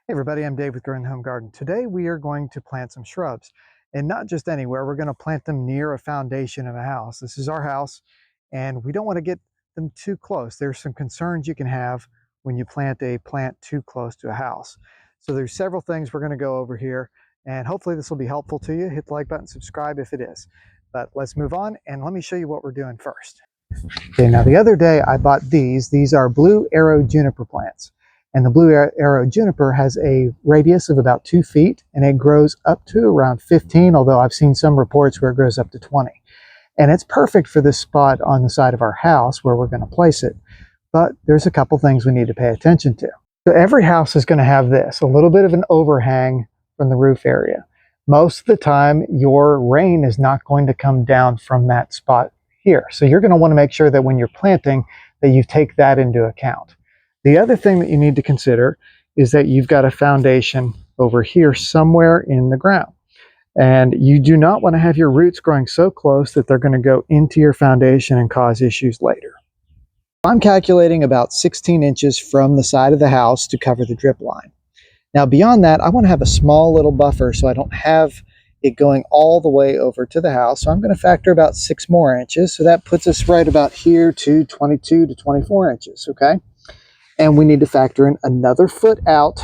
Hey everybody, I'm Dave with Growing the Home Garden. Today we are going to plant some shrubs, and not just anywhere. We're going to plant them near a foundation of a house. This is our house, and we don't want to get them too close. There's some concerns you can have when you plant a plant too close to a house. So there's several things we're going to go over here, and hopefully this will be helpful to you. Hit the like button, subscribe if it is. But let's move on, and let me show you what we're doing first. Okay, now the other day I bought these. These are Blue Arrow Juniper plants. And the Blue Arrow Juniper has a radius of about 2 feet, and it grows up to around 15, although I've seen some reports where it grows up to 20. And it's perfect for this spot on the side of our house where we're going to place it. But there's a couple things we need to pay attention to. So every house is going to have this, a little bit of an overhang from the roof area. Most of the time, your rain is not going to come down from that spot here. So you're going to want to make sure that when you're planting that you take that into account. The other thing that you need to consider is that you've got a foundation over here somewhere in the ground. And you do not want to have your roots growing so close that they're going to go into your foundation and cause issues later. I'm calculating about 16 inches from the side of the house to cover the drip line. Now beyond that, I want to have a small little buffer so I don't have it going all the way over to the house. So I'm going to factor about 6 more inches. So that puts us right about here to 22 to 24 inches, okay? And we need to factor in another foot out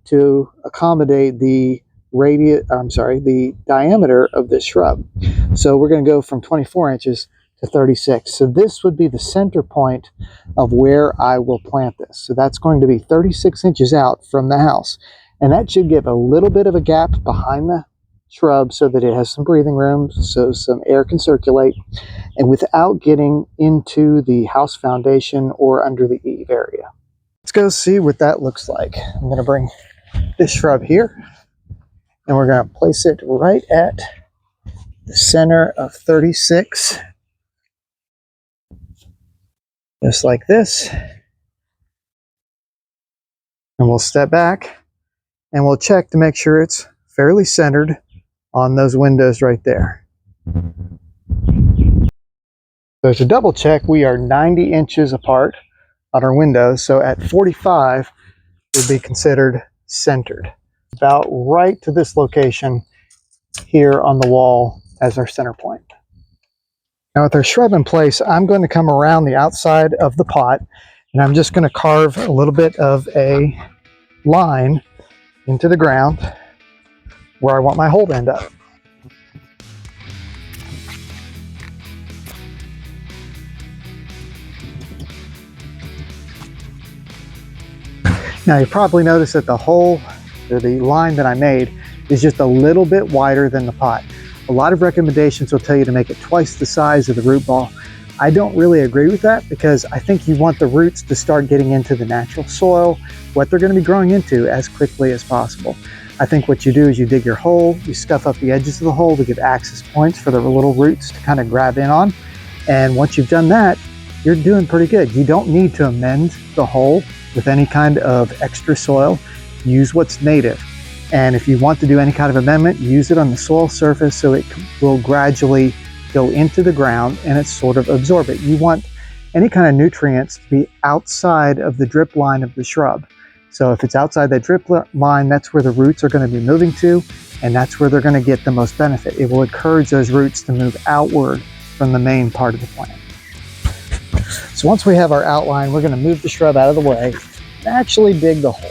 to accommodate the the diameter of this shrub. So we're going to go from 24 inches to 36. So this would be the center point of where I will plant this. So that's going to be 36 inches out from the house. And that should give a little bit of a gap behind the shrub so that it has some breathing room, so some air can circulate, and without getting into the house foundation or under the eave area. Let's go see what that looks like. I'm going to bring this shrub here, and we're going to place it right at the center of 36, just like this. And we'll step back, and we'll check to make sure it's fairly centered on those windows right there. So to double check, we are 90 inches apart on our windows, so at 45 would be considered centered. About right to this location here on the wall as our center point. Now with our shrub in place, I'm going to come around the outside of the pot, and I'm just going to carve a little bit of a line into the ground where I want my hole to end up. Now you probably noticed that the hole, or the line that I made, is just a little bit wider than the pot. A lot of recommendations will tell you to make it twice the size of the root ball. I don't really agree with that because I think you want the roots to start getting into the natural soil, what they're going to be growing into, as quickly as possible. I think what you do is you dig your hole, you scuff up the edges of the hole to give access points for the little roots to kind of grab in on. And once you've done that, you're doing pretty good. You don't need to amend the hole with any kind of extra soil. Use what's native. And if you want to do any kind of amendment, use it on the soil surface so it will gradually go into the ground and it's sort of absorb it. You want any kind of nutrients to be outside of the drip line of the shrub. So if it's outside that drip line, that's where the roots are going to be moving to, and that's where they're going to get the most benefit. It will encourage those roots to move outward from the main part of the plant. So once we have our outline, we're going to move the shrub out of the way and actually dig the hole.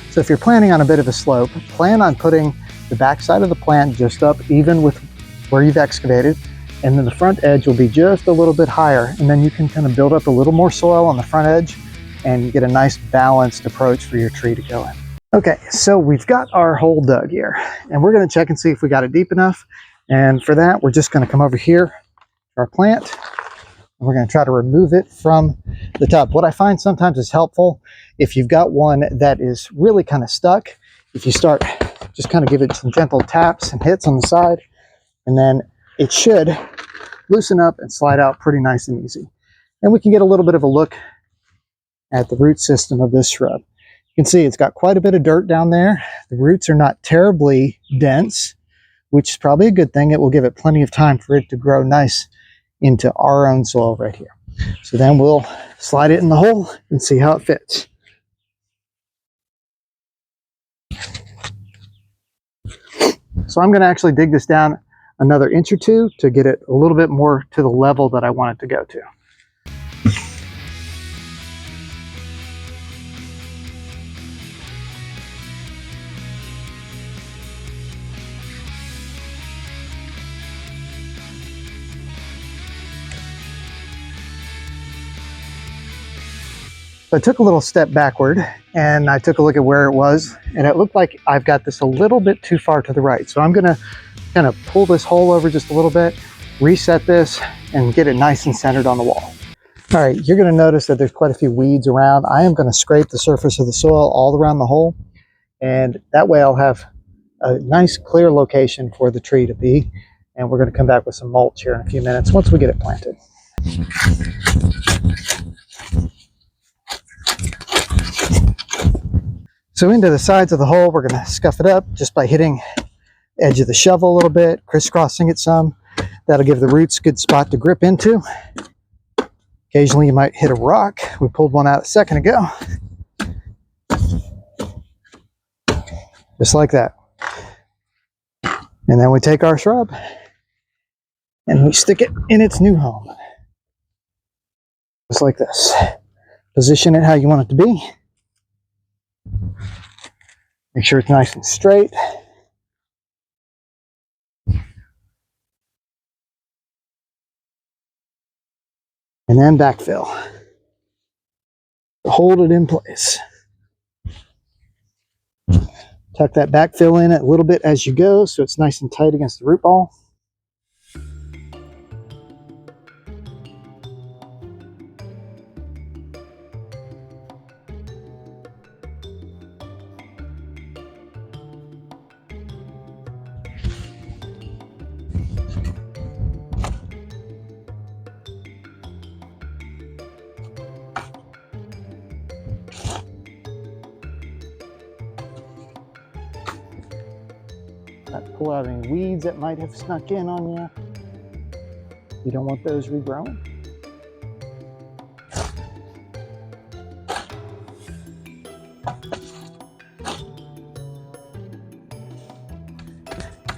So if you're planning on a bit of a slope, plan on putting the back side of the plant just up even with where you've excavated, and then the front edge will be just a little bit higher, and then you can kind of build up a little more soil on the front edge and get a nice balanced approach for your tree to go in. Okay, so we've got our hole dug here, and we're going to check and see if we got it deep enough. And for that, we're just going to come over here to our plant, and we're going to try to remove it from the tub. What I find sometimes is helpful, if you've got one that is really kind of stuck, if you start, just kind of give it some gentle taps and hits on the side, and then it should loosen up and slide out pretty nice and easy. And we can get a little bit of a look at the root system of this shrub. You can see it's got quite a bit of dirt down there. The roots are not terribly dense, which is probably a good thing. It will give it plenty of time for it to grow nice into our own soil right here. So then we'll slide it in the hole and see how it fits. So I'm going to actually dig this down another inch or two to get it a little bit more to the level that I want it to go to. So I took a little step backward and I took a look at where it was, and it looked like I've got this a little bit too far to the right. So I'm going to kind of pull this hole over just a little bit, reset this, and get it nice and centered on the wall. All right, you're going to notice that there's quite a few weeds around. I am going to scrape the surface of the soil all around the hole, and that way I'll have a nice clear location for the tree to be. And we're going to come back with some mulch here in a few minutes once we get it planted. So into the sides of the hole, we're going to scuff it up just by hitting the edge of the shovel a little bit, crisscrossing it some. That'll give the roots a good spot to grip into. Occasionally you might hit a rock. We pulled one out a second ago. Just like that. And then we take our shrub and we stick it in its new home. Just like this. Position it how you want it to be. Make sure it's nice and straight. And then backfill. Hold it in place. Tuck that backfill in a little bit as you go so it's nice and tight against the root ball. Pull out any weeds that might have snuck in on you. You don't want those regrowing.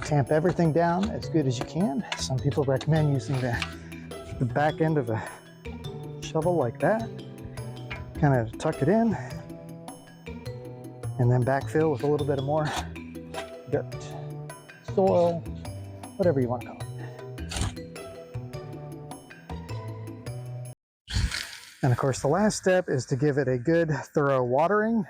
Tamp everything down as good as you can. Some people recommend using the back end of a shovel like that. Kind of tuck it in and then backfill with a little bit of more dirt, soil, whatever you want to call it. And of course, the last step is to give it a good, thorough watering.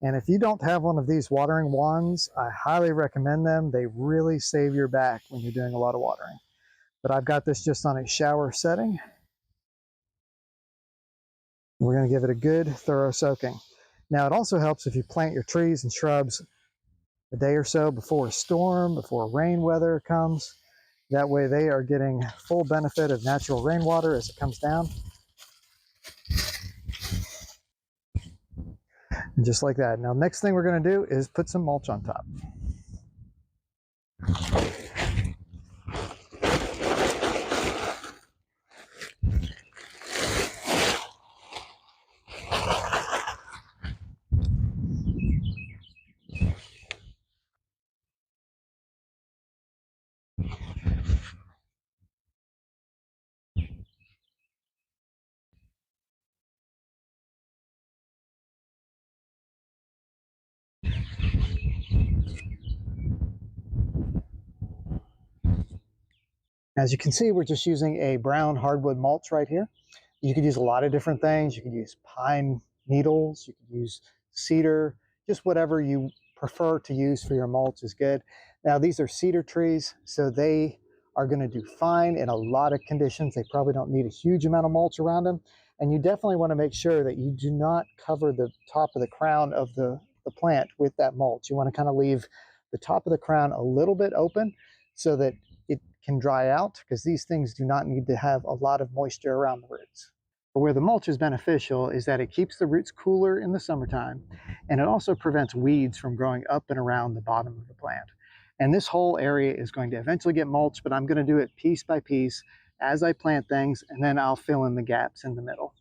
And if you don't have one of these watering wands, I highly recommend them. They really save your back when you're doing a lot of watering. But I've got this just on a shower setting. We're going to give it a good, thorough soaking. Now, it also helps if you plant your trees and shrubs a day or so before a storm, before rain weather comes. That way they are getting full benefit of natural rainwater as it comes down. And just like that. Now, next thing we're going to do is put some mulch on top. As you can see, we're just using a brown hardwood mulch right here. You could use a lot of different things. You could use pine needles, you could use cedar, just whatever you prefer to use for your mulch is good. Now, these are cedar trees, so they are going to do fine in a lot of conditions. They probably don't need a huge amount of mulch around them. And you definitely want to make sure that you do not cover the top of the crown of the plant with that mulch. You want to kind of leave the top of the crown a little bit open so that it can dry out, because these things do not need to have a lot of moisture around the roots. But where the mulch is beneficial is that it keeps the roots cooler in the summertime, and it also prevents weeds from growing up and around the bottom of the plant. And this whole area is going to eventually get mulched, but I'm going to do it piece by piece as I plant things, and then I'll fill in the gaps in the middle.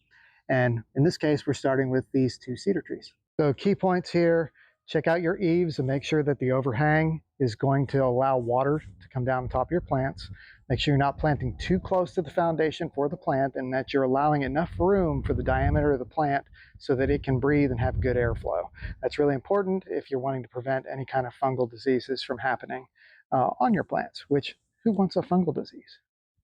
And in this case, we're starting with these 2 cedar trees. So key points here: check out your eaves and make sure that the overhang is going to allow water to come down on top of your plants. Make sure you're not planting too close to the foundation for the plant, and that you're allowing enough room for the diameter of the plant so that it can breathe and have good airflow. That's really important if you're wanting to prevent any kind of fungal diseases from happening on your plants, which who wants a fungal disease?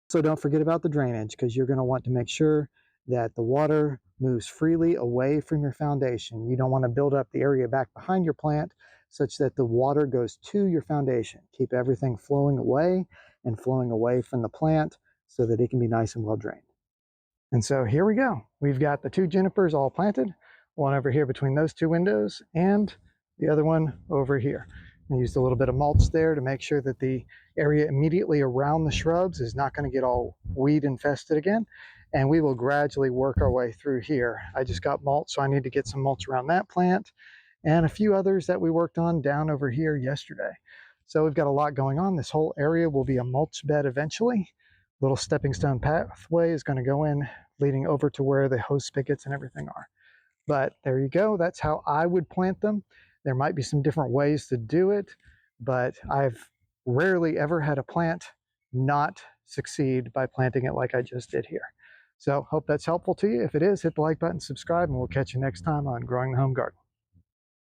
So don't forget about the drainage, because you're going to want to make sure that the water moves freely away from your foundation. You don't want to build up the area back behind your plant such that the water goes to your foundation. Keep everything flowing away and flowing away from the plant so that it can be nice and well drained. And so here we go. We've got the 2 junipers all planted, one over here between those 2 windows and the other one over here. I used a little bit of mulch there to make sure that the area immediately around the shrubs is not going to get all weed infested again. And we will gradually work our way through here. I just got mulch, so I need to get some mulch around that plant and a few others that we worked on down over here yesterday. So we've got a lot going on. This whole area will be a mulch bed eventually. Little stepping stone pathway is going to go in, leading over to where the hose spigots and everything are. But there you go. That's how I would plant them. There might be some different ways to do it, but I've rarely ever had a plant not succeed by planting it like I just did here. So hope that's helpful to you. If it is, hit the like button, subscribe, and we'll catch you next time on Growing the Home Garden.